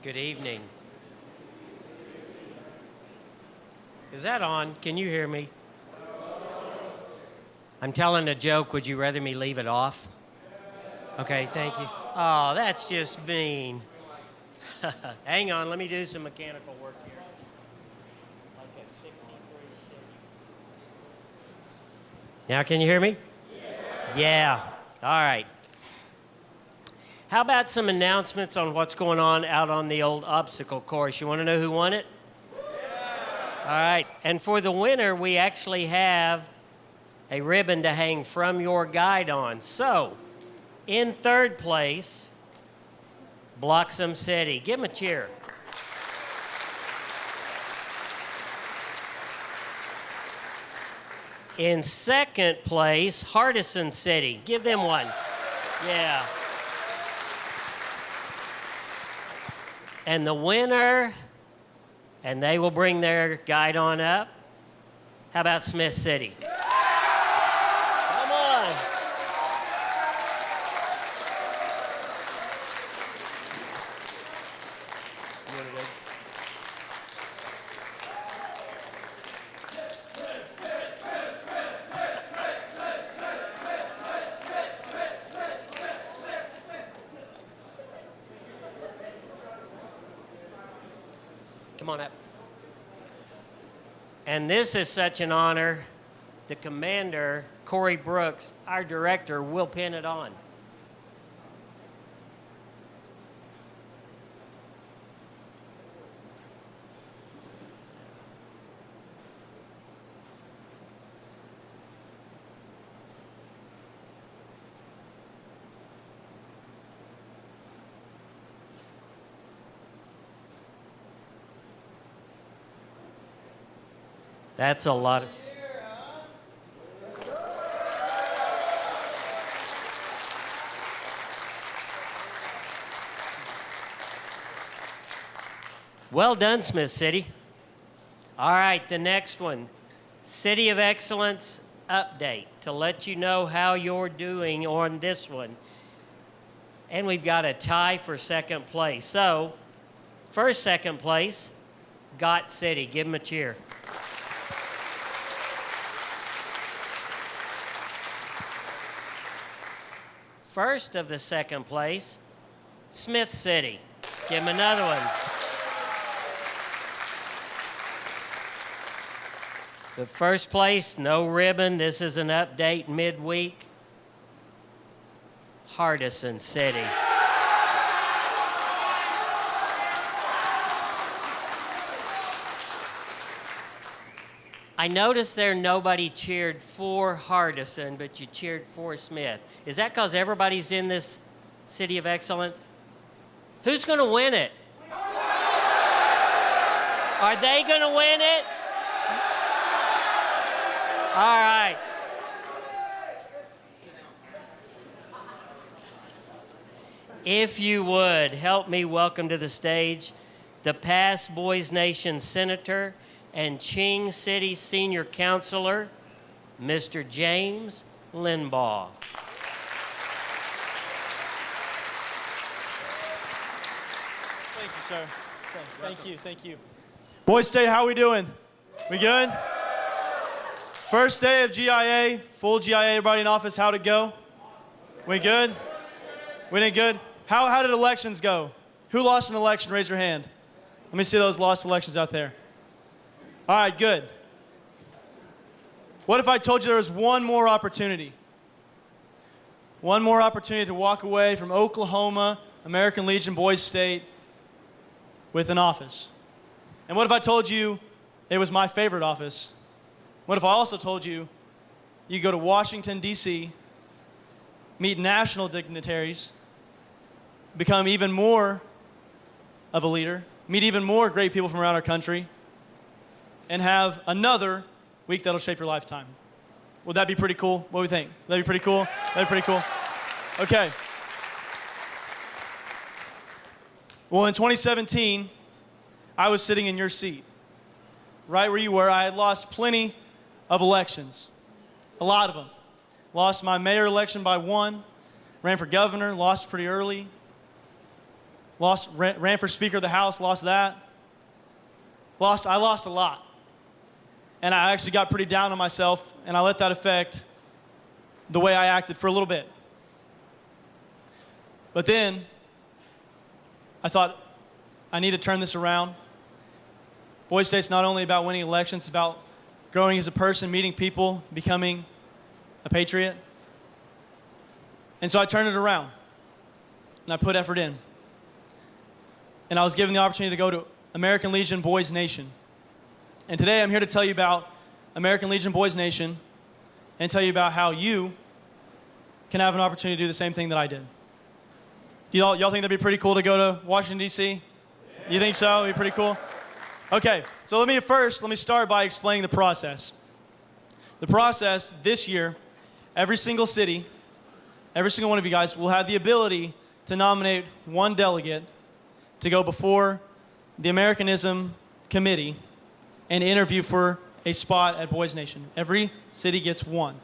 Good evening. Is that on? Can you hear me? I'm telling a joke. Would you rather me leave it off? Okay, thank you. Oh, that's just mean. Hang on, let me do some mechanical work here. Like a 63 Chevy. Now, can you hear me? Yeah. All right. How about some announcements on what's going on out on the old obstacle course? You want to know who won it? All right. And for the winner, we actually have a ribbon to hang from your guide on. So, in third place, Bloxham City. Give them a cheer. In second place, Hardison City. Give them one. Yeah. And the winner, and they will bring their guide on up. How about Smith City? Come on. Come on up. And this is such an honor. The commander, Corey Brooks, our director, will pin it on. That's a lot of... Well done, Smith City. All right, the next one. City of Excellence update to let you know how you're doing on this one. And we've got a tie for second place. So, first, second place, Gott City. Give them a cheer. First of the second place, Smith City. Give them another one. The first place, no ribbon. This is an update midweek. Hardison City. I noticed there nobody cheered for Hardison, but you cheered for Smith. Is that because everybody's in this City of Excellence? Who's going to win it? Are they going to win it? All right. If you would, help me welcome to the stage the past Boys Nation Senator and Ching City Senior Counselor, Mr. James Linbaugh. Thank you, sir. Thank you. Boys State, how we doing? We good? First day of GIA, full GIA, everybody in office, how'd it go? We good? We did good? How did elections go? Who lost an election? Raise your hand. Let me see those lost elections out there. All right, good. What if I told you there was one more opportunity? One more opportunity to walk away from Oklahoma, American Legion, Boys State with an office. And what if I told you it was my favorite office? What if I also told you you go to Washington, D.C., meet national dignitaries, become even more of a leader, meet even more great people from around our country, and have another week that'll shape your lifetime? Would that be pretty cool? What do we think? Would that be pretty cool? That'd be pretty cool. Okay. Well, in 2017, I was sitting in your seat, right where you were. I had lost plenty of elections, a lot of them. Lost my mayor election by 1, ran for governor, lost pretty early. ran for Speaker of the House, lost that. I lost a lot. And I actually got pretty down on myself, and I let that affect the way I acted for a little bit. But then I thought, I need to turn this around. Boys State's not only about winning elections, it's about growing as a person, meeting people, becoming a patriot. And so I turned it around, and I put effort in. And I was given the opportunity to go to American Legion Boys Nation. And today I'm here to tell you about American Legion Boys Nation and tell you about how you can have an opportunity to do the same thing that I did. Y'all think that'd be pretty cool to go to Washington, D.C.? You think so? It'd be pretty cool? Okay, so let me start by explaining the process. The process this year, every single city, every single one of you guys will have the ability to nominate one delegate to go before the Americanism Committee and interview for a spot at Boys Nation. Every city gets one.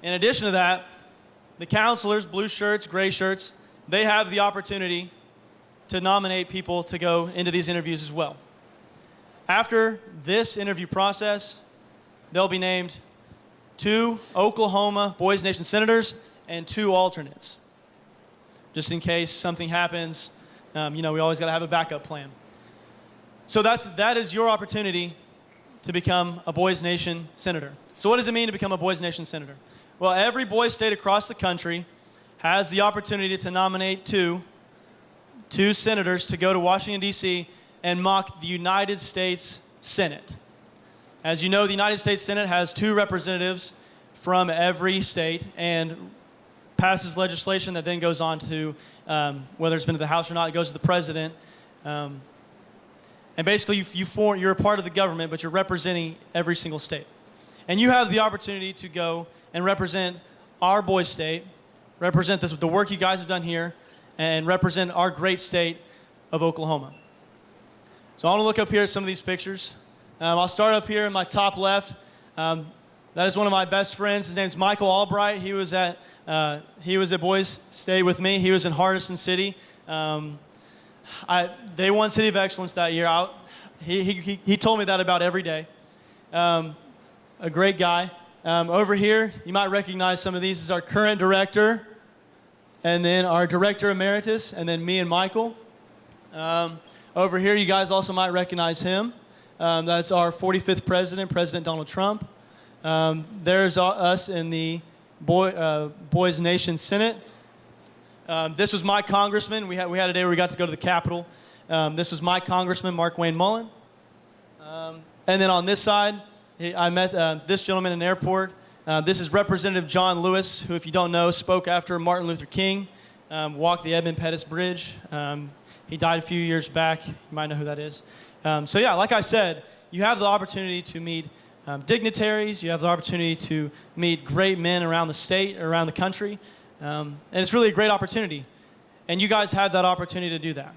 In addition to that, the counselors, blue shirts, gray shirts, they have the opportunity to nominate people to go into these interviews as well. After this interview process, they'll be named 2 Oklahoma Boys Nation senators and 2 alternates. Just in case something happens, we always got to have a backup plan. So that is your opportunity to become a Boys Nation senator. So what does it mean to become a Boys Nation senator? Well, every Boys State across the country has the opportunity to nominate two senators to go to Washington, D.C. and mock the United States Senate. As you know, the United States Senate has 2 representatives from every state and passes legislation that then goes on to, whether it's been to the House or not, it goes to the president. And basically, you're a part of the government, but you're representing every single state. And you have the opportunity to go and represent our Boys State, represent the work you guys have done here, and represent our great state of Oklahoma. So I want to look up here at some of these pictures. I'll start up here in my top left. That is one of my best friends. His name's Michael Albright. He was at Boys State with me. He was in Hardison City. They won City of Excellence that year. He told me that about every day. A great guy. Over here, you might recognize some of these. This is our current director, and then our director emeritus, and then me and Michael. Over here, you guys also might recognize him. That's our 45th president, President Donald Trump. There's us in the Boys Nation Senate. This was my congressman. We had a day where we got to go to the Capitol. This was my congressman, Mark Wayne Mullen. And then on this side, I met this gentleman in the airport. This is Representative John Lewis, who, if you don't know, spoke after Martin Luther King, walked the Edmund Pettus Bridge. He died a few years back. You might know who that is. Like I said, you have the opportunity to meet dignitaries. You have the opportunity to meet great men around the state, around the country. And it's really a great opportunity. And you guys have that opportunity to do that.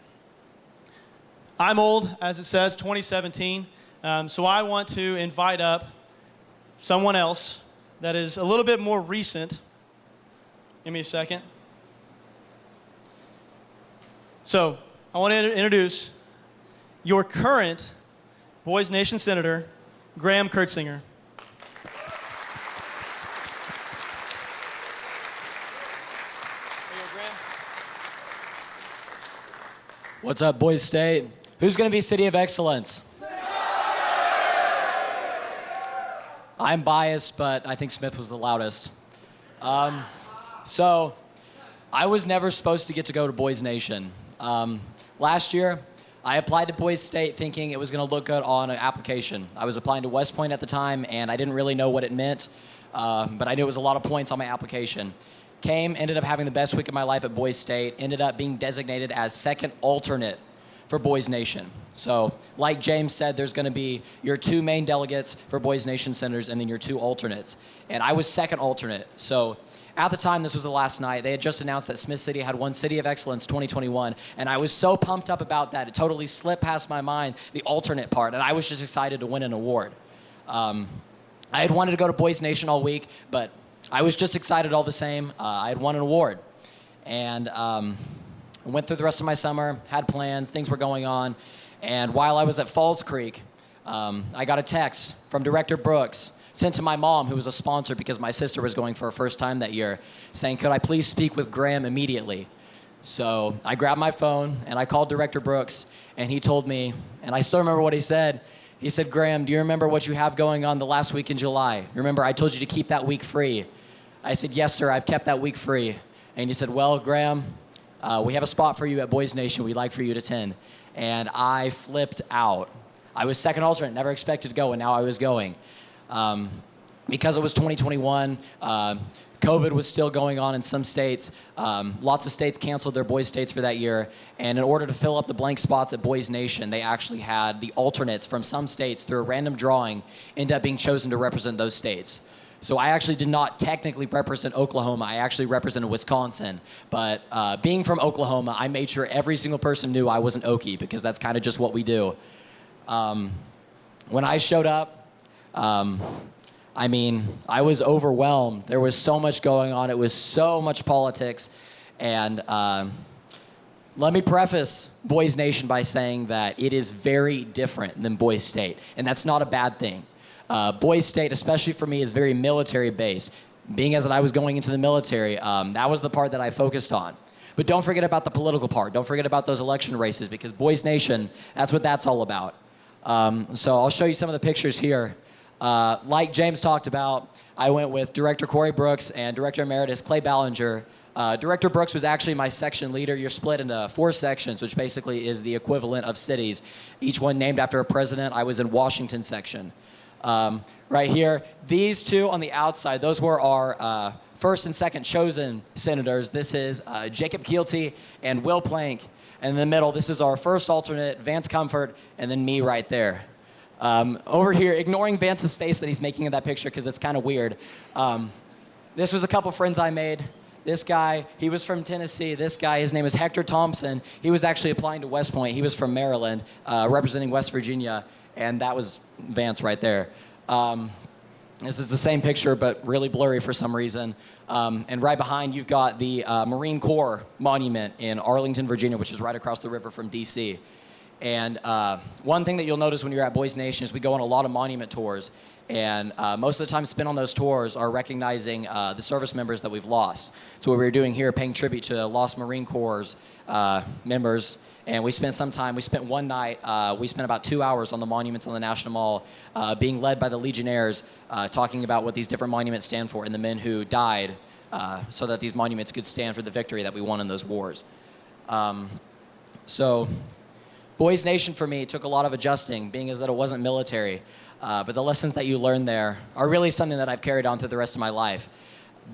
I'm old, as it says, 2017. So I want to invite up someone else that is a little bit more recent. Give me a second. So I want to introduce your current Boys Nation Senator, Graham Kurtzinger. What's up, Boys State? Who's going to be City of Excellence? I'm biased, but I think Smith was the loudest. So I was never supposed to get to go to Boys Nation. Last year, I applied to Boys State thinking it was going to look good on an application. I was applying to West Point at the time, and I didn't really know what it meant, but I knew it was a lot of points on my application. Ended up having the best week of my life at Boys State, ended up being designated as second alternate for Boys Nation. So, like James said, there's going to be your 2 main delegates for Boys Nation senators and then your 2 alternates. And I was second alternate. So, at the time, this was the last night, they had just announced that Smith City had won City of Excellence 2021, and I was so pumped up about that, it totally slipped past my mind, the alternate part, and I was just excited to win an award. I had wanted to go to Boys Nation all week, but I was just excited all the same. I had won an award. And I went through the rest of my summer, had plans, things were going on. And while I was at Falls Creek, I got a text from Director Brooks, sent to my mom, who was a sponsor because my sister was going for her first time that year, saying, could I please speak with Graham immediately? So I grabbed my phone and I called Director Brooks, and he told me, and I still remember what he said. He said, Graham, do you remember what you have going on the last week in July? Remember, I told you to keep that week free. I said, yes, sir, I've kept that week free. And he said, well, Graham, we have a spot for you at Boys Nation we'd like for you to attend. And I flipped out. I was second alternate, never expected to go, and now I was going. Because it was 2021, COVID was still going on in some states. Lots of states canceled their boys states for that year. And in order to fill up the blank spots at Boys Nation, they actually had the alternates from some states, through a random drawing, end up being chosen to represent those states. So I actually did not technically represent Oklahoma. I actually represented Wisconsin. But being from Oklahoma, I made sure every single person knew I was an Okie, because that's kind of just what we do. When I showed up, I was overwhelmed. There was so much going on. It was so much politics. And let me preface Boys Nation by saying that it is very different than Boys State. And that's not a bad thing. Boys State, especially for me, is very military-based. Being as that I was going into the military, that was the part that I focused on. But don't forget about the political part. Don't forget about those election races, because Boys Nation, that's what that's all about. So I'll show you some of the pictures here. Like James talked about, I went with Director Corey Brooks and Director Emeritus Clay Ballinger. Director Brooks was actually my section leader. You're split into 4 sections, which basically is the equivalent of cities, each one named after a president. I was in Washington section. Right here, these two on the outside, those were our first and second chosen senators. This is Jacob Keelty and Will Plank. And in the middle, this is our first alternate, Vance Comfort, and then me right there. Over here, ignoring Vance's face that he's making in that picture because it's kind of weird. This was a couple friends I made. This guy, he was from Tennessee. This guy, his name is Hector Thompson. He was actually applying to West Point. He was from Maryland, representing West Virginia. And that was Vance right there. This is the same picture, but really blurry for some reason. And right behind, you've got the Marine Corps Monument in Arlington, Virginia, which is right across the river from D.C. And one thing that you'll notice when you're at Boys Nation is we go on a lot of monument tours. And most of the time spent on those tours are recognizing the service members that we've lost. So what we were doing here, paying tribute to lost Marine Corps members. And we spent one night, we spent about 2 hours on the monuments on the National Mall, being led by the Legionnaires, talking about what these different monuments stand for and the men who died so that these monuments could stand for the victory that we won in those wars. So Boys Nation for me took a lot of adjusting, being as that it wasn't military. But the lessons that you learn there are really something that I've carried on through the rest of my life.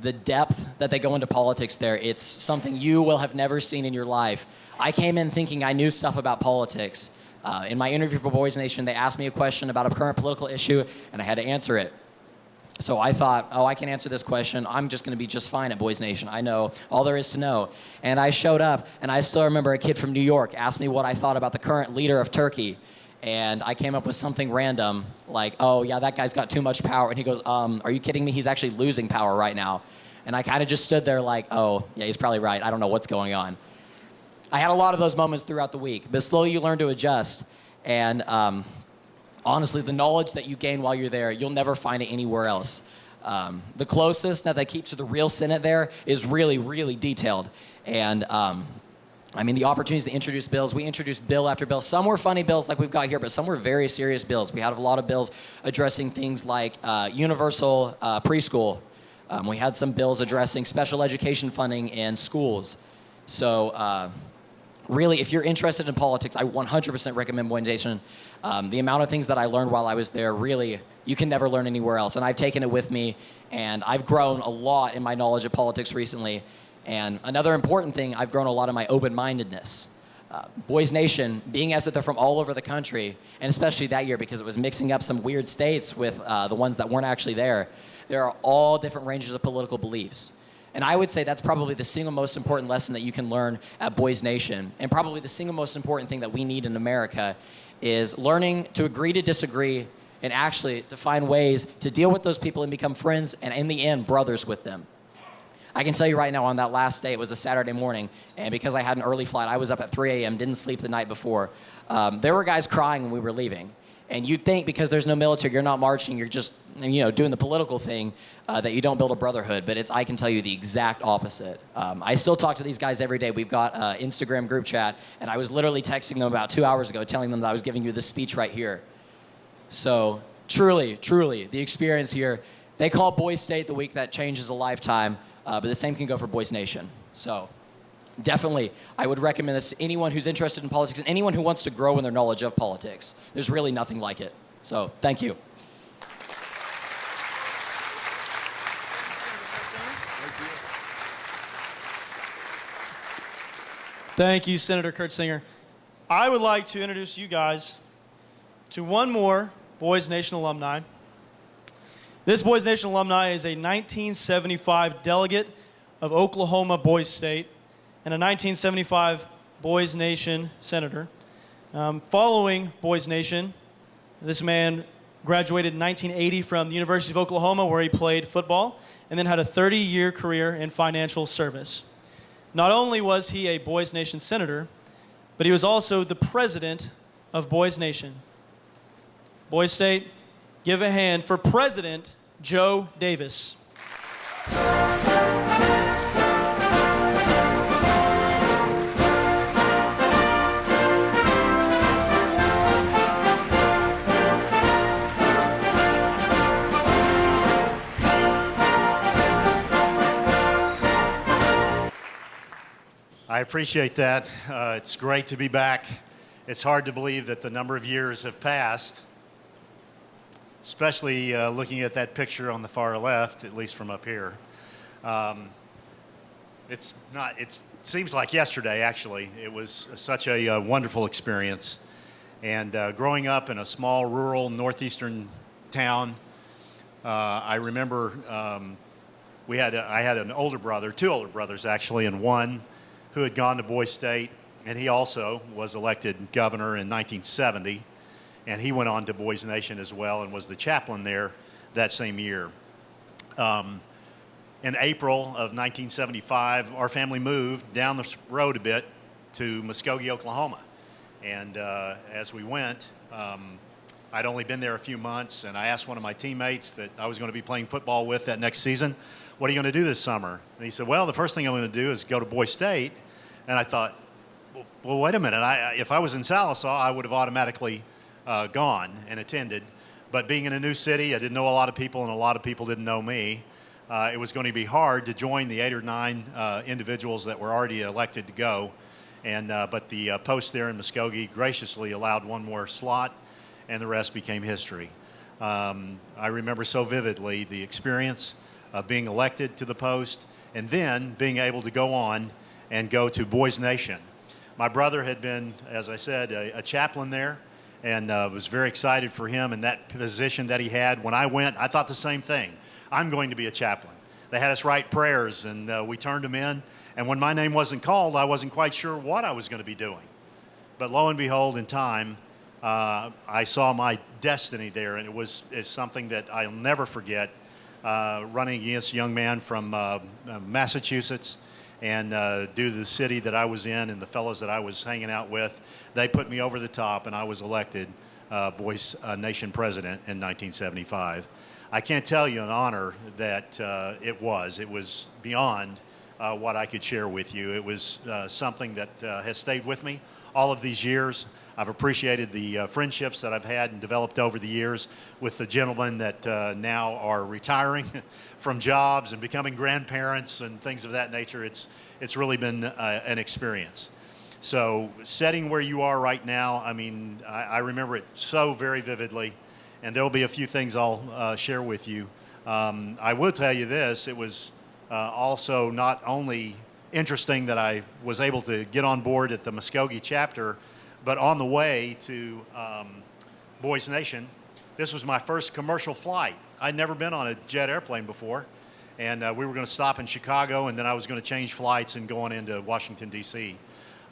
The depth that they go into politics there, it's something you will have never seen in your life. I came in thinking I knew stuff about politics. In my interview for Boys Nation, they asked me a question about a current political issue, and I had to answer it. So I thought, I can answer this question. I'm just going to be just fine at Boys Nation. I know all there is to know. And I showed up, and I still remember a kid from New York asked me what I thought about the current leader of Turkey. And I came up with something random, like, oh, yeah, that guy's got too much power. And he goes, are you kidding me? He's actually losing power right now. And I kind of just stood there like, oh, yeah, he's probably right. I don't know what's going on. I had a lot of those moments throughout the week, but slowly you learn to adjust. And honestly, the knowledge that you gain while you're there, you'll never find it anywhere else. The closest that they keep to the real Senate there is really, really detailed. And the opportunities to introduce bills, we introduced bill after bill. Some were funny bills like we've got here, but some were very serious bills. We had a lot of bills addressing things like universal preschool. We had some bills addressing special education funding in schools. So really, if you're interested in politics, I 100% recommend Boys Nation. The amount of things that I learned while I was there, really, you can never learn anywhere else. And I've taken it with me, and I've grown a lot in my knowledge of politics recently. And another important thing, I've grown a lot in my open-mindedness. Boys Nation, being as if they're from all over the country, and especially that year because it was mixing up some weird states with the ones that weren't actually there, there are all different ranges of political beliefs. And I would say that's probably the single most important lesson that you can learn at Boys Nation. And probably the single most important thing that we need in America is learning to agree to disagree and actually to find ways to deal with those people and become friends and in the end, brothers with them. I can tell you right now, on that last day, it was a Saturday morning, and because I had an early flight, I was up at 3 a.m., didn't sleep the night before. There were guys crying when we were leaving. And you'd think because there's no military, you're not marching, you're just, doing the political thing, that you don't build a brotherhood. But I can tell you the exact opposite. I still talk to these guys every day. We've got an Instagram group chat, and I was literally texting them about 2 hours ago, telling them that I was giving you this speech right here. So truly, the experience here. They call Boys State the week that changes a lifetime, but the same can go for Boys Nation. So definitely, I would recommend this to anyone who's interested in politics and anyone who wants to grow in their knowledge of politics. There's really nothing like it. So thank you. Thank you, Senator Kurtzinger. I would like to introduce you guys to one more Boys Nation alumni. This Boys Nation alumni is a 1975 delegate of Oklahoma Boys State and a 1975 Boys Nation senator. Following Boys Nation, this man graduated in 1980 from the University of Oklahoma, where he played football, and then had a 30-year career in financial service. Not only was he a Boys Nation senator, but he was also the president of Boys Nation. Boys State, give a hand for President Joe Davis. I appreciate that. It's great to be back. It's hard to believe that the number of years have passed, especially looking at that picture on the far left, at least from up here. It seems like yesterday, actually. It was such a wonderful experience. And growing up in a small, rural, northeastern town, I remember I had an older brother, two older brothers actually, and one who had gone to Boys State, and he also was elected governor in 1970, and he went on to Boys Nation as well and was the chaplain there that same year. In April of 1975, our family moved down the road a bit to Muskogee, Oklahoma, and as we went, I'd only been there a few months, and I asked one of my teammates that I was going to be playing football with that next season, what are you going to do this summer? And he said, well, the first thing I'm going to do is go to Boys State. And I thought, well, wait a minute. If I was in Sallisaw, I would have automatically gone and attended. But being in a new city, I didn't know a lot of people, and a lot of people didn't know me. It was going to be hard to join the 8 or 9 individuals that were already elected to go. But the post there in Muskogee graciously allowed one more slot, and the rest became history. I remember so vividly the experience of being elected to the post and then being able to go on and go to Boys Nation. My brother had been, as I said, a chaplain there, and was very excited for him and that position that he had. When I went, I thought the same thing. I'm going to be a chaplain. They had us write prayers, and we turned them in. And when my name wasn't called, I wasn't quite sure what I was going to be doing. But lo and behold, in time, I saw my destiny there, and it's something that I'll never forget. Running against a young man from Massachusetts, and due to the city that I was in and the fellows that I was hanging out with, they put me over the top, and I was elected Boys Nation president in 1975. I can't tell you an honor that it was beyond what I could share with you. It was something that has stayed with me all of these years. I've appreciated the friendships that I've had and developed over the years with the gentlemen that now are retiring from jobs and becoming grandparents and things of that nature. It's really been an experience. So sitting where you are right now, I mean, I remember it so very vividly, and there'll be a few things I'll share with you. I will tell you this, it was also not only interesting that I was able to get on board at the Muskogee chapter, but on the way to Boys Nation, this was my first commercial flight. I'd never been on a jet airplane before, and we were going to stop in Chicago, and then I was going to change flights and go on into Washington, D.C.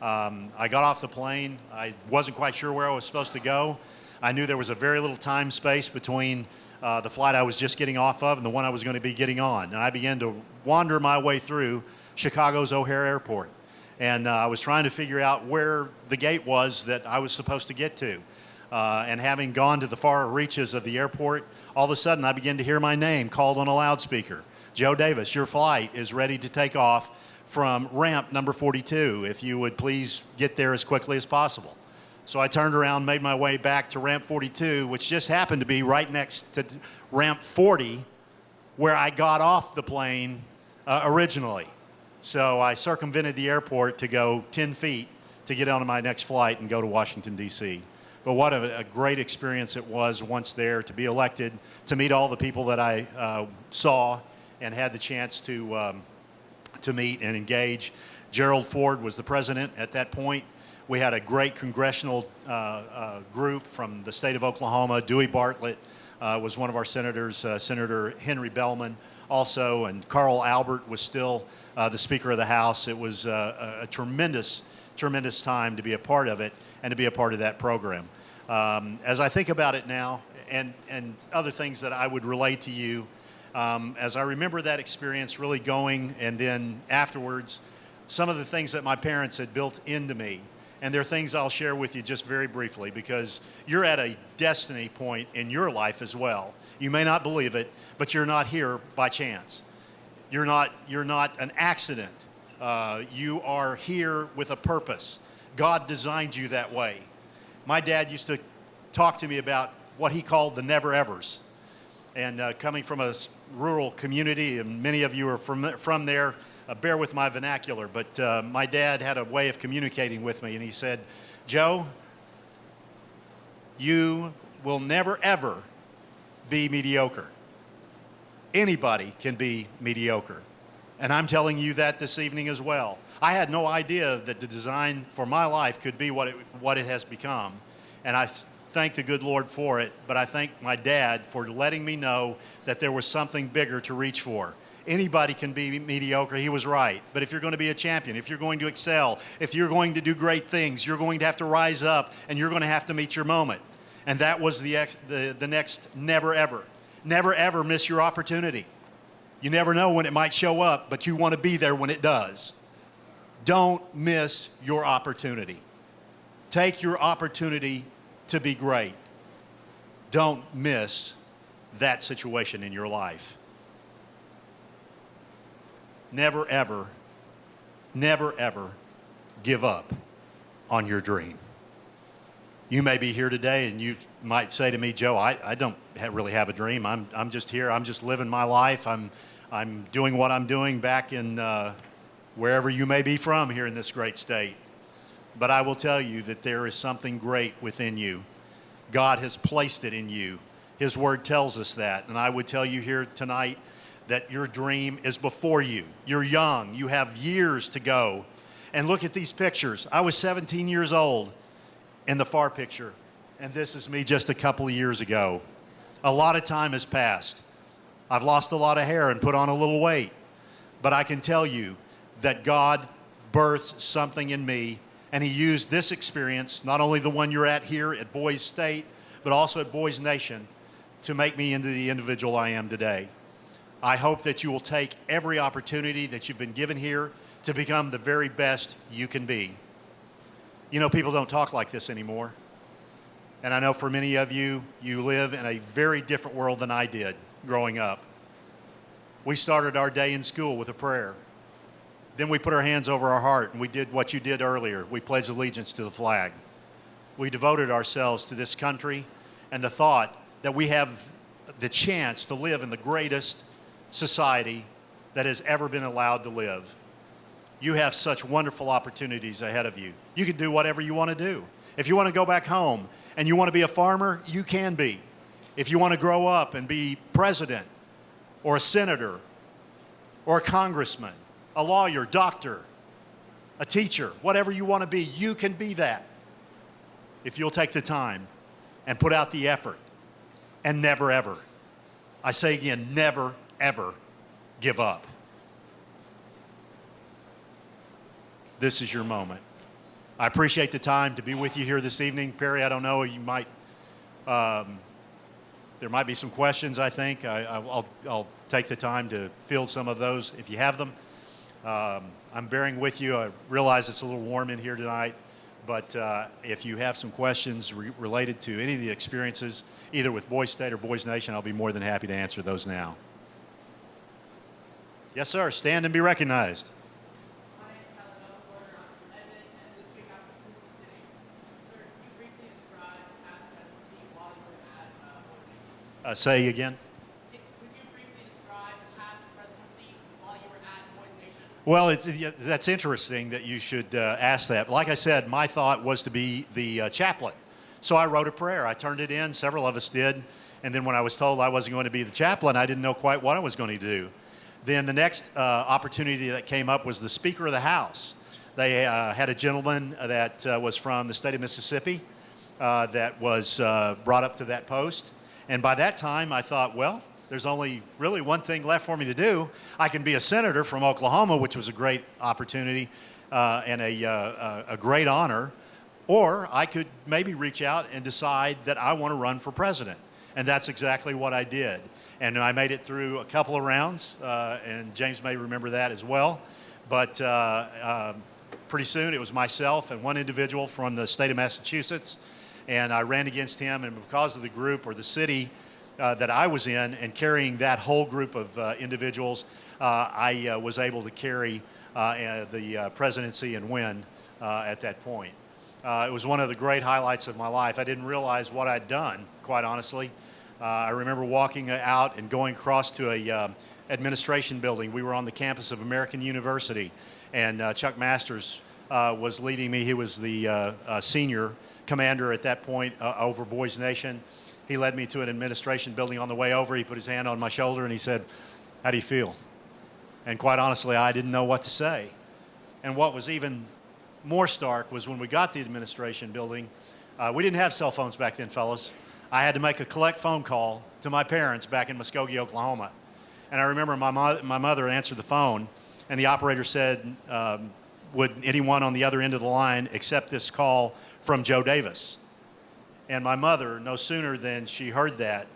I got off the plane. I wasn't quite sure where I was supposed to go. I knew there was a very little time space between the flight I was just getting off of and the one I was going to be getting on. And I began to wander my way through Chicago's O'Hare Airport. And I was trying to figure out where the gate was that I was supposed to get to. And having gone to the far reaches of the airport, all of a sudden I began to hear my name called on a loudspeaker. Joe Davis, your flight is ready to take off from ramp number 42. If you would please get there as quickly as possible. So I turned around, made my way back to ramp 42, which just happened to be right next to ramp 40, where I got off the plane originally. So I circumvented the airport to go 10 feet to get on my next flight and go to Washington, D.C. But what a great experience it was once there to be elected, to meet all the people that I saw and had the chance to meet and engage. Gerald Ford was the president at that point. We had a great congressional group from the state of Oklahoma. Dewey Bartlett was one of our senators, Senator Henry Bellman also, and Carl Albert was still the Speaker of the House. It was a tremendous, tremendous time to be a part of it and to be a part of that program. As I think about it now and other things that I would relate to you, as I remember that experience really going and then afterwards, some of the things that my parents had built into me. And there are things I'll share with you just very briefly because you're at a destiny point in your life as well. You may not believe it, but you're not here by chance. You're not an accident. You are here with a purpose. God designed you that way. My dad used to talk to me about what he called the never-evers. And coming from a rural community, and many of you are from there, bear with my vernacular, but my dad had a way of communicating with me, and he said, Joe, you will never, ever be mediocre. Anybody can be mediocre. And I'm telling you that this evening as well. I had no idea that the design for my life could be what it has become. And I thank the good Lord for it, but I thank my dad for letting me know that there was something bigger to reach for. Anybody can be mediocre. He was right. But if you're going to be a champion, if you're going to excel, if you're going to do great things, you're going to have to rise up and you're going to have to meet your moment. And that was the next never ever. Never ever miss your opportunity. You never know when it might show up, but you want to be there when it does. Don't miss your opportunity. Take your opportunity to be great. Don't miss that situation in your life. Never, ever, never, ever give up on your dream. You may be here today and you might say to me, Joe, I don't really have a dream. I'm just here. I'm just living my life. I'm doing what I'm doing back in wherever you may be from here in this great state. But I will tell you that there is something great within you. God has placed it in you. His word tells us that. And I would tell you here tonight that your dream is before you. You're young. You have years to go. And look at these pictures. I was 17 years old in the far picture, and this is me just a couple of years ago. A lot of time has passed. I've lost a lot of hair and put on a little weight. But I can tell you that God birthed something in me, and He used this experience, not only the one you're at here at Boys State, but also at Boys Nation, to make me into the individual I am today. I hope that you will take every opportunity that you've been given here to become the very best you can be. You know, people don't talk like this anymore. And I know for many of you, you live in a very different world than I did growing up. We started our day in school with a prayer. Then we put our hands over our heart and we did what you did earlier. We pledged allegiance to the flag. We devoted ourselves to this country and the thought that we have the chance to live in the greatest society that has ever been allowed to live. You have such wonderful opportunities ahead of you. You can do whatever you want to do. If you want to go back home and you want to be a farmer, you can be. If you want to grow up and be president or a senator or a congressman, a lawyer, doctor, a teacher, whatever you want to be, you can be that if you'll take the time and put out the effort and never ever, I say again, never ever give up. This is your moment. I appreciate the time to be with you here this evening. Perry, I don't know, you might there might be some questions, I think. I'll take the time to field some of those if you have them. I'm bearing with you. I realize it's a little warm in here tonight, but if you have some questions related to any of the experiences, either with Boys State or Boys Nation, I'll be more than happy to answer those now. Yes, sir. Stand and be recognized. Say again. Could you briefly describe the path to presidency while you were at Boys Nation? Well, that's interesting that you should ask that. Like I said, my thought was to be the chaplain. So I wrote a prayer. I turned it in. Several of us did. And then when I was told I wasn't going to be the chaplain, I didn't know quite what I was going to do. Then the next opportunity that came up was the Speaker of the House. They had a gentleman that was from the state of Mississippi that was brought up to that post. And by that time, I thought, well, there's only really one thing left for me to do. I can be a senator from Oklahoma, which was a great opportunity and a great honor, or I could maybe reach out and decide that I want to run for president. And that's exactly what I did. And I made it through a couple of rounds, and James may remember that as well. But pretty soon it was myself and one individual from the state of Massachusetts, and I ran against him, and because of the group or the city that I was in and carrying that whole group of individuals, I was able to carry the presidency and win at that point. It was one of the great highlights of my life. I didn't realize what I'd done, quite honestly. I remember walking out and going across to a administration building. We were on the campus of American University, and Chuck Masters was leading me. He was the senior commander at that point over Boys Nation. He led me to an administration building. On the way over, he put his hand on my shoulder and he said, "How do you feel?" And quite honestly, I didn't know what to say. And what was even more stark was when we got to the administration building, we didn't have cell phones back then, fellas. I had to make a collect phone call to my parents back in Muskogee, Oklahoma. And I remember my mother answered the phone, and the operator said, would anyone on the other end of the line accept this call from Joe Davis? And my mother, no sooner than she heard that,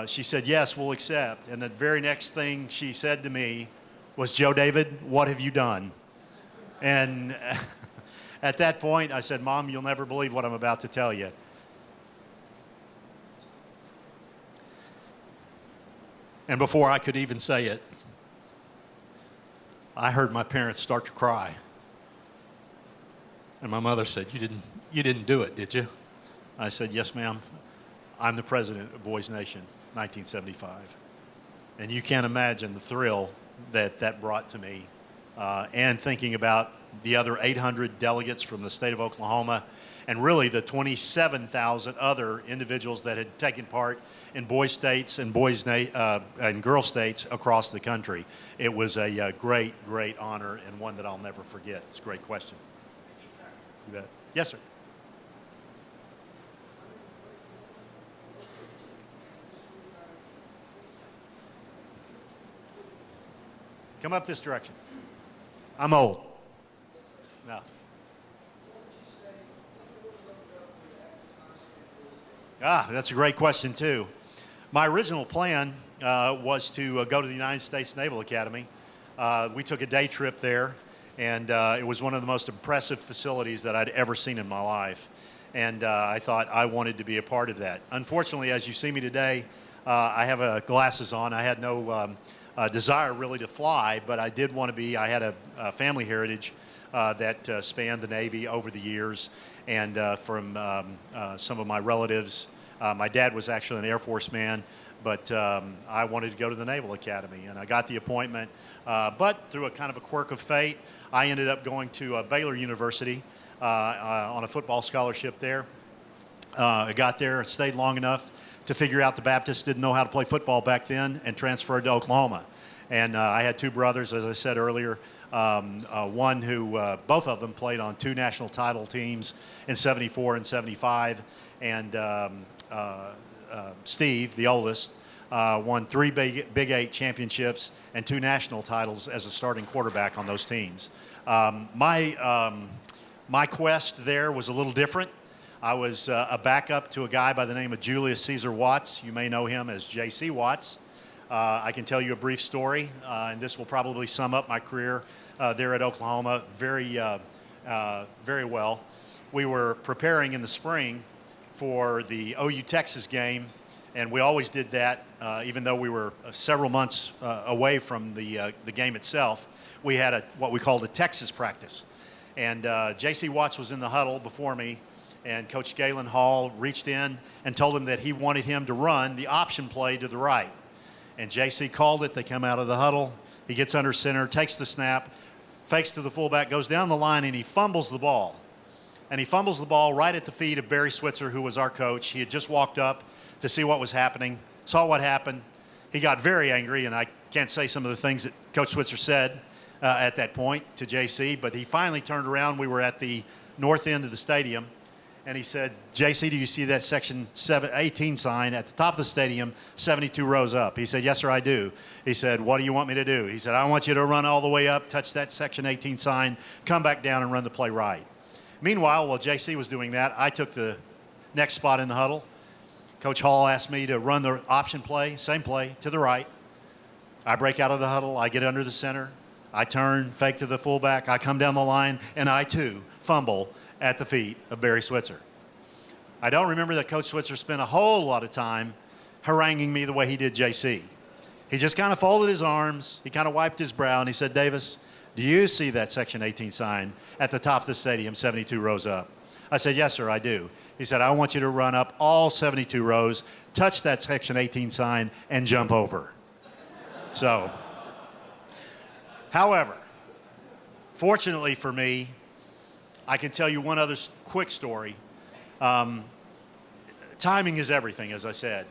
she said, "Yes, we'll accept." And the very next thing she said to me was, "Joe David, what have you done?" And at that point, I said, "Mom, you'll never believe what I'm about to tell you." And before I could even say it, I heard my parents start to cry. And my mother said, You didn't do it, did you?" I said, "Yes, ma'am. I'm the president of Boys Nation, 1975. And you can't imagine the thrill that that brought to me. And thinking about the other 800 delegates from the state of Oklahoma, and really the 27,000 other individuals that had taken part in boys states and and girl states across the country. It was a great, great honor, and one that I'll never forget. It's a great question. Thank you, sir. You bet. Yes, sir. Come up this direction. I'm old. No. That's a great question, too. My original plan was to go to the United States Naval Academy. We took a day trip there, and it was one of the most impressive facilities that I'd ever seen in my life. And I thought I wanted to be a part of that. Unfortunately, as you see me today, I have glasses on. I had no desire really to fly, but I did want to be. I had a family heritage that spanned the Navy over the years, and from some of my relatives. My dad was actually an Air Force man, but I wanted to go to the Naval Academy, and I got the appointment. But through a kind of a quirk of fate, I ended up going to Baylor University on a football scholarship there. I got there, stayed long enough to figure out the Baptists didn't know how to play football back then, and transferred to Oklahoma. And I had two brothers, as I said earlier, one who, both of them played on two national title teams in '74 and '75, and Steve, the oldest, won 3 Big 8 championships and 2 national titles as a starting quarterback on those teams. My quest there was a little different. I was a backup to a guy by the name of Julius Caesar Watts. You may know him as J.C. Watts. I can tell you a brief story, and this will probably sum up my career there at Oklahoma very well. We were preparing in the spring for the OU Texas game, and we always did that, even though we were several months away from the game itself. We had what we called a Texas practice, and J.C. Watts was in the huddle before me, and Coach Galen Hall reached in and told him that he wanted him to run the option play to the right. And J.C. called it. They come out of the huddle. He gets under center, takes the snap, fakes to the fullback, goes down the line, and he fumbles the ball. And he fumbles the ball right at the feet of Barry Switzer, who was our coach. He had just walked up to see what was happening, saw what happened. He got very angry, and I can't say some of the things that Coach Switzer said at that point to J.C., but he finally turned around. We were at the north end of the stadium, and he said, "J.C., do you see that section 18 sign at the top of the stadium, 72 rows up?" He said, "Yes, sir, I do." He said, "What do you want me to do?" He said, "I want you to run all the way up, touch that section 18 sign, come back down and run the play right." Meanwhile, while J.C. was doing that, I took the next spot in the huddle. Coach Hall asked me to run the option play, same play, to the right. I break out of the huddle. I get under the center. I turn, fake to the fullback. I come down the line, and I, too, fumble at the feet of Barry Switzer. I don't remember that Coach Switzer spent a whole lot of time haranguing me the way he did J.C. He just kind of folded his arms. He kind of wiped his brow, and he said, "Davis, do you see that section 18 sign at the top of the stadium, 72 rows up?" I said, "Yes, sir, I do." He said, "I want you to run up all 72 rows, touch that section 18 sign, and jump over." So, however, fortunately for me, I can tell you one other quick story. Timing is everything, as I said.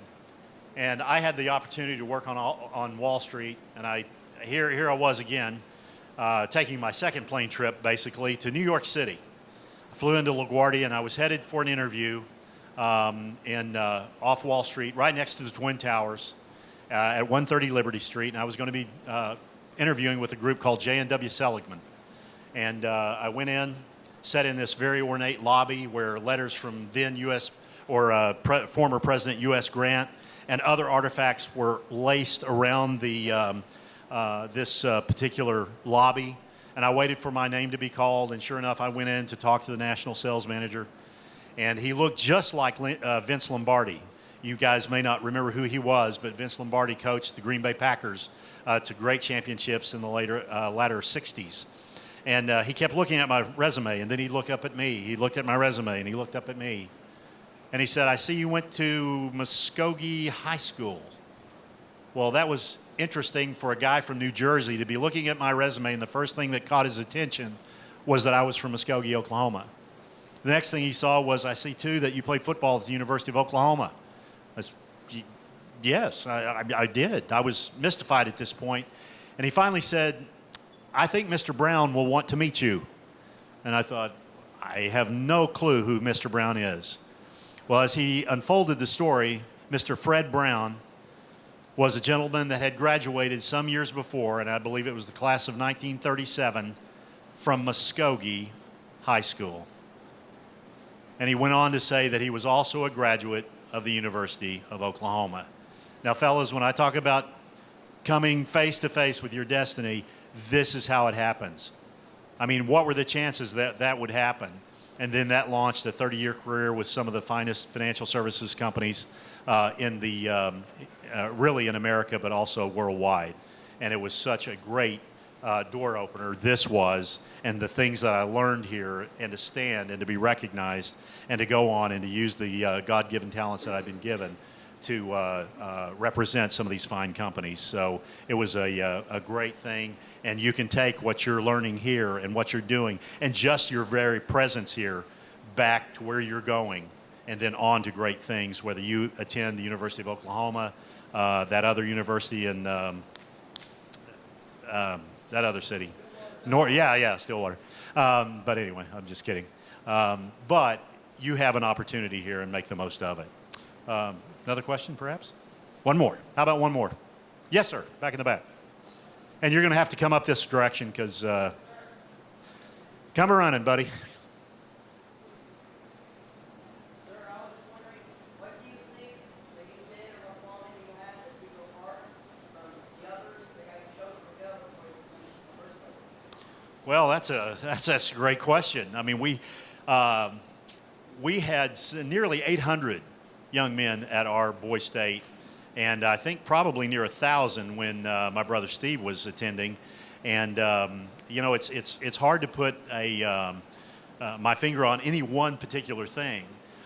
And I had the opportunity to work on Wall Street, and here I was again, taking my second plane trip, basically, to New York City. I flew into LaGuardia, and I was headed for an interview off Wall Street, right next to the Twin Towers, at 130 Liberty Street, and I was going to be interviewing with a group called J&W Seligman. And I went in, sat in this very ornate lobby where letters from then U.S. or former President U.S. Grant and other artifacts were laced around this particular lobby. And I waited for my name to be called, and sure enough, I went in to talk to the national sales manager. And he looked just like Vince Lombardi. You guys may not remember who he was, but Vince Lombardi coached the Green Bay Packers to great championships in the latter 60s. And he kept looking at my resume, and then he'd look up at me. He looked at my resume, and he looked up at me. And he said, "I see you went to Muskogee High School." Well, that was interesting for a guy from New Jersey to be looking at my resume, and the first thing that caught his attention was that I was from Muskogee, Oklahoma. The next thing he saw was, "I see, too, that you played football at the University of Oklahoma." Yes, I did. I was mystified at this point. And he finally said, "I think Mr. Brown will want to meet you." And I thought, I have no clue who Mr. Brown is. Well, as he unfolded the story, Mr. Fred Brown was a gentleman that had graduated some years before, and I believe it was the class of 1937, from Muskogee High School. And he went on to say that he was also a graduate of the University of Oklahoma. Now, fellas, when I talk about coming face to face with your destiny, this is how it happens. I mean, what were the chances that that would happen? And then that launched a 30-year career with some of the finest financial services companies really in America, but also worldwide. And it was such a great door opener, this was, and the things that I learned here, and to stand and to be recognized and to go on and to use the God-given talents that I've been given to represent some of these fine companies. So it was a great thing, and you can take what you're learning here and what you're doing and just your very presence here back to where you're going and then on to great things, whether you attend the University of Oklahoma, that other university in that other city. Stillwater. But anyway, I'm just kidding. But you have an opportunity here and make the most of it. Another question, perhaps? One more. How about one more? Yes, sir. Back in the back. And you're going to have to come up this direction because come running, buddy. that's a great question. I mean, we had nearly 800 young men at our Boys State, and I think probably near 1,000 when my brother Steve was attending. And you know, it's hard to put my finger on any one particular thing.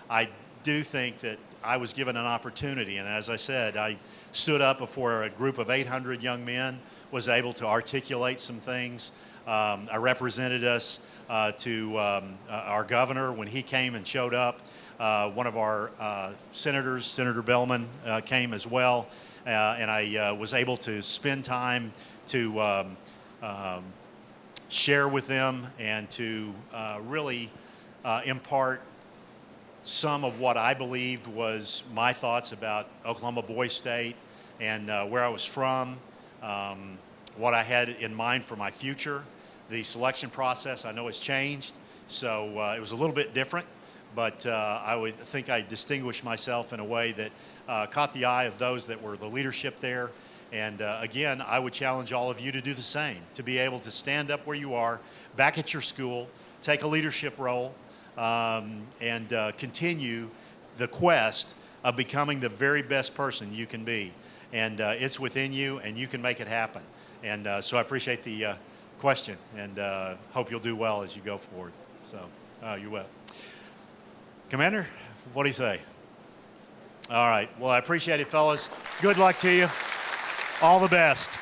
I do think that I was given an opportunity, and as I said, I stood up before a group of 800 young men, was able to articulate some things. I represented us to our governor when he came and showed up. One of our senators, Senator Bellman, came as well, and I was able to spend time to share with them and to really impart some of what I believed was my thoughts about Oklahoma Boys State and where I was from, what I had in mind for my future. The selection process, I know, has changed, so it was a little bit different, but I would think I distinguished myself in a way that caught the eye of those that were the leadership there. And again, I would challenge all of you to do the same, to be able to stand up where you are, back at your school, take a leadership role, and continue the quest of becoming the very best person you can be. And it's within you, and you can make it happen. And so I appreciate the question, and hope you'll do well as you go forward. So you will. Commander, what do you say? All right. Well, I appreciate it, fellas. Good luck to you. All the best.